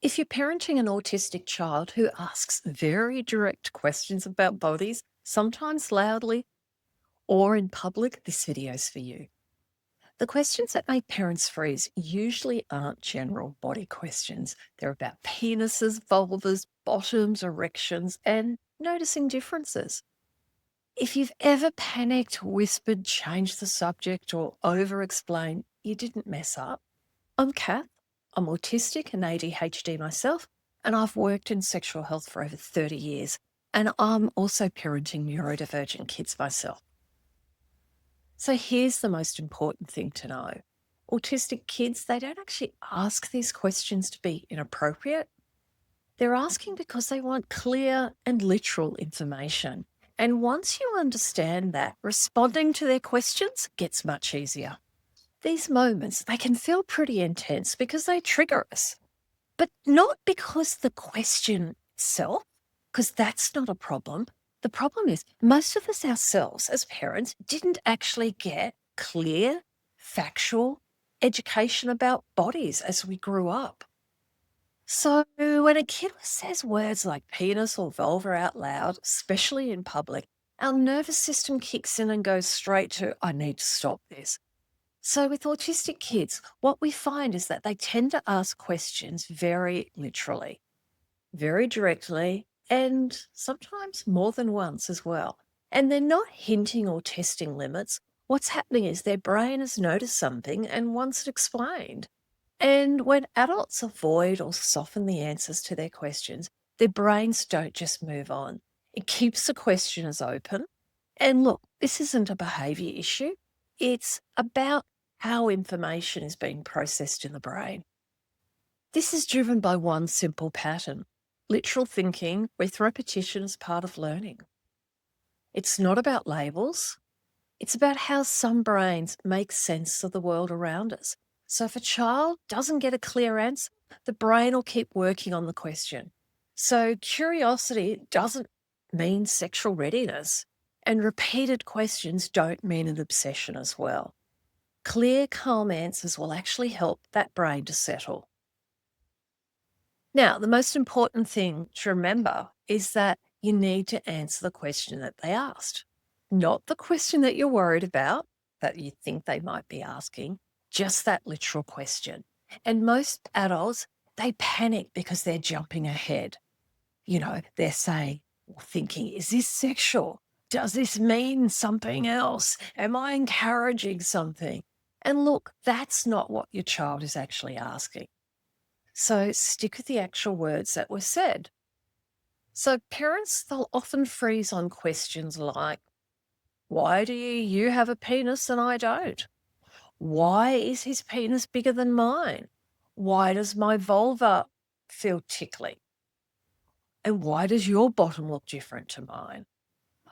If you're parenting an autistic child who asks very direct questions about bodies, sometimes loudly or in public, this video's for you. The questions that make parents freeze usually aren't general body questions. They're about penises, vulvas, bottoms, erections, and noticing differences. If you've ever panicked, whispered, changed the subject, or over explained, you didn't mess up. I'm Cath. I'm autistic and ADHD myself, and I've worked in sexual health for over 30 years. And I'm also parenting neurodivergent kids myself. So here's the most important thing to know. Autistic kids, they don't actually ask these questions to be inappropriate. They're asking because they want clear and literal information. And once you understand that, responding to their questions gets much easier. These moments, they can feel pretty intense because they trigger us, but not because the question itself, because that's not a problem. The problem is most of us ourselves as parents didn't actually get clear, factual education about bodies as we grew up. So when a kid says words like penis or vulva out loud, especially in public, our nervous system kicks in and goes straight to, I need to stop this. So, with autistic kids, what we find is that they tend to ask questions very literally, very directly, and sometimes more than once as well. And they're not hinting or testing limits. What's happening is their brain has noticed something and wants it explained. And when adults avoid or soften the answers to their questions, their brains don't just move on. It keeps the question as open. And look, this isn't a behavior issue. It's about how information is being processed in the brain. This is driven by one simple pattern: literal thinking with repetition as part of learning. It's not about labels, it's about how some brains make sense of the world around us. So if a child doesn't get a clear answer, the brain will keep working on the question. So curiosity doesn't mean sexual readiness, and repeated questions don't mean an obsession as well. Clear, calm answers will actually help that brain to settle. Now, the most important thing to remember is that you need to answer the question that they asked, not the question that you're worried about, that you think they might be asking, just that literal question. And most adults, they panic because they're jumping ahead. They're saying, or thinking, is this sexual? Does this mean something else? Am I encouraging something? And look, that's not what your child is actually asking. So stick with the actual words that were said. So parents, they'll often freeze on questions like, why do you have a penis and I don't? Why is his penis bigger than mine? Why does my vulva feel tickly? And why does your bottom look different to mine?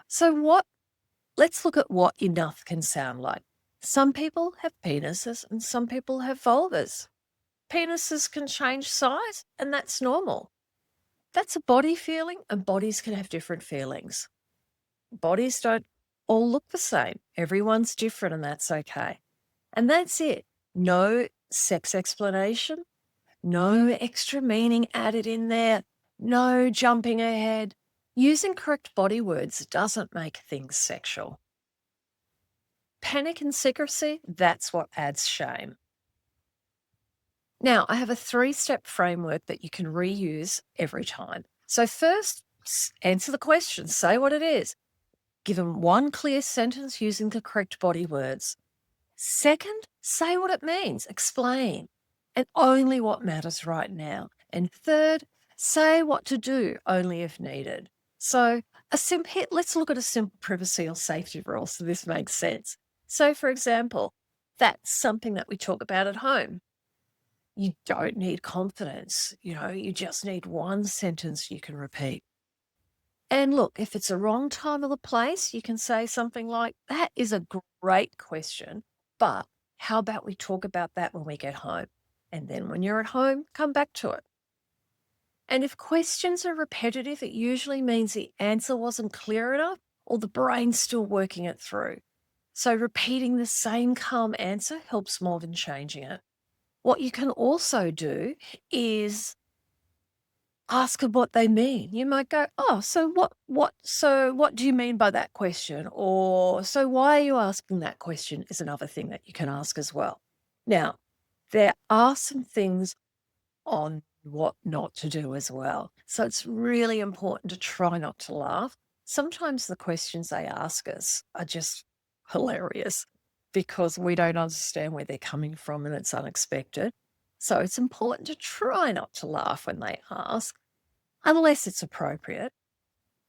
So let's look at what enough can sound like. Some people have penises and some people have vulvas. Penises can change size, and that's normal. That's a body feeling, and bodies can have different feelings. Bodies don't all look the same. Everyone's different, and that's okay. And that's it. No sex explanation, no extra meaning added in there, no jumping ahead. Using correct body words doesn't make things sexual. Panic and secrecy, that's what adds shame. Now, I have a 3-step framework that you can reuse every time. So first, answer the question, say what it is. Give them one clear sentence using the correct body words. Second, say what it means, explain, and only what matters right now. And third, say what to do only if needed. So let's look at a simple privacy or safety rule so this makes sense. So for example, that's something that we talk about at home. You don't need confidence, you just need one sentence you can repeat. And look, if it's a wrong time or the place, you can say something like, that is a great question, but how about we talk about that when we get home? And then when you're at home, come back to it. And if questions are repetitive, it usually means the answer wasn't clear enough or the brain's still working it through. So repeating the same calm answer helps more than changing it. What you can also do is ask them what they mean. You might go, "Oh, so what do you mean by that question?" Or, "So why are you asking that question?" is another thing that you can ask as well. Now, there are some things on what not to do as well. So it's really important to try not to laugh. Sometimes the questions they ask us are just hilarious because we don't understand where they're coming from and it's unexpected. So it's important to try not to laugh when they ask, unless it's appropriate.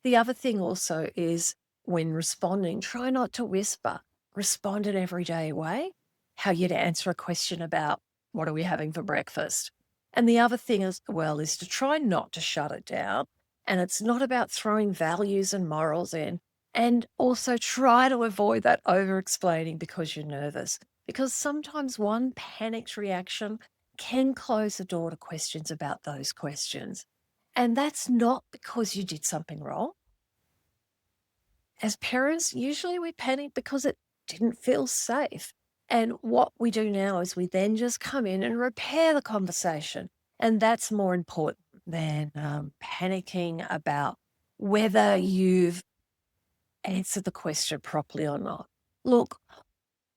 The other thing also is when responding, try not to whisper. Respond in everyday way, how you'd answer a question about what are we having for breakfast. And the other thing as well is to try not to shut it down. And it's not about throwing values and morals in. And also try to avoid that over explaining because you're nervous. Because sometimes one panicked reaction can close the door to questions about those questions. And that's not because you did something wrong. As parents, usually we panic because it didn't feel safe. And what we do now is we then just come in and repair the conversation. And that's more important than panicking about whether you've answered the question properly or not. Look,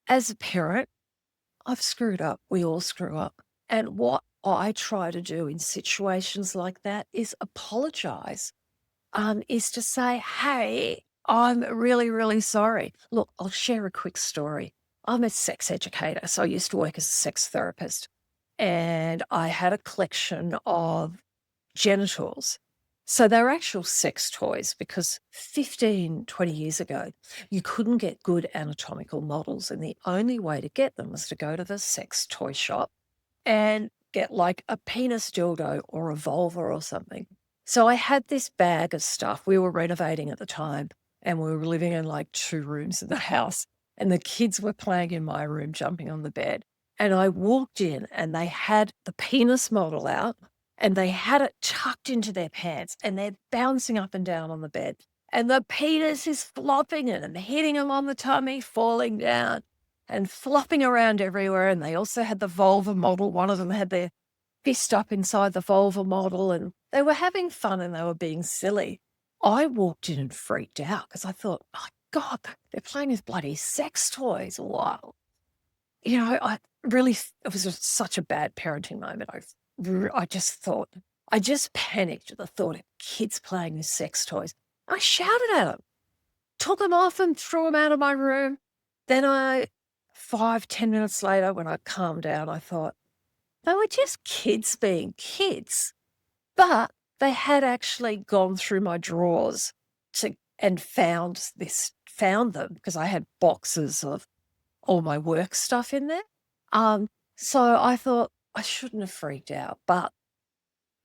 as a parent, I've screwed up. We all screw up. And what I try to do in situations like that is apologize, is to say, "Hey, I'm really, really sorry." Look, I'll share a quick story. I'm a sex educator, so I used to work as a sex therapist, and I had a collection of genitals. So they're actual sex toys because 15, 20 years ago, you couldn't get good anatomical models, and the only way to get them was to go to the sex toy shop and get like a penis dildo or a vulva or something. So I had this bag of stuff. We were renovating at the time and we were living in like 2 rooms in the house, and the kids were playing in my room, jumping on the bed. And I walked in and they had the penis model out and they had it tucked into their pants and they're bouncing up and down on the bed. And the penis is flopping and hitting them on the tummy, falling down and flopping around everywhere. And they also had the vulva model. One of them had their fist up inside the vulva model and they were having fun and they were being silly. I walked in and freaked out because I thought, "My God, they're playing with bloody sex toys." Wow. I really, it was just such a bad parenting moment. I just thought, I just panicked at the thought of kids playing with sex toys. I shouted at them, took them off and threw them out of my room. Then 5, 10 minutes later, when I calmed down, I thought, they were just kids being kids. But they had actually gone through my drawers and found them because I had boxes of all my work stuff in there. So I thought I shouldn't have freaked out, but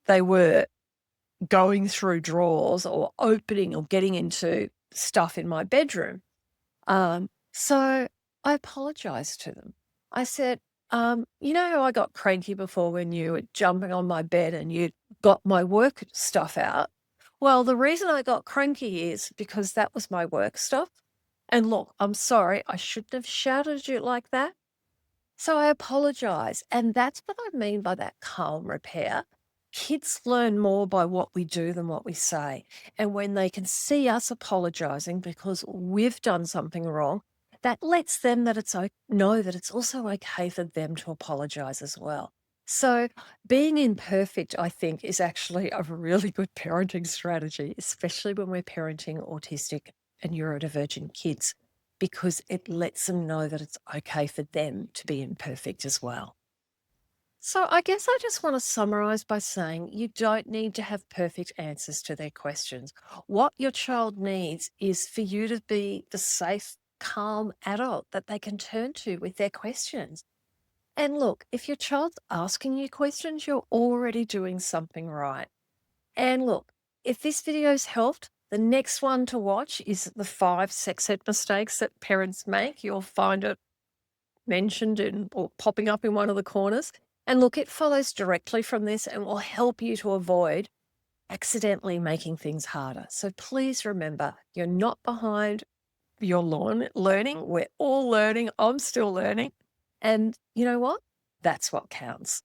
they were going through drawers or opening or getting into stuff in my bedroom. So I apologized to them. I said, "You know how I got cranky before when you were jumping on my bed and you got my work stuff out? Well, the reason I got cranky is because that was my work stuff. And look, I'm sorry, I shouldn't have shouted at you like that. So I apologize." And that's what I mean by that calm repair. Kids learn more by what we do than what we say. And when they can see us apologizing because we've done something wrong, that lets them know that it's also okay for them to apologize as well. So being imperfect, I think, is actually a really good parenting strategy, especially when we're parenting autistic and neurodivergent kids, because it lets them know that it's okay for them to be imperfect as well. So I guess I just want to summarize by saying you don't need to have perfect answers to their questions. What your child needs is for you to be the safe, calm adult that they can turn to with their questions. And look, if your child's asking you questions, you're already doing something right. And look, if this video's helped, the next one to watch is the 5 sex ed mistakes that parents make. You'll find it mentioned in or popping up in one of the corners. And look, it follows directly from this and will help you to avoid accidentally making things harder. So please remember, you're not behind, you're learning. We're all learning. I'm still learning. And you know what? That's what counts.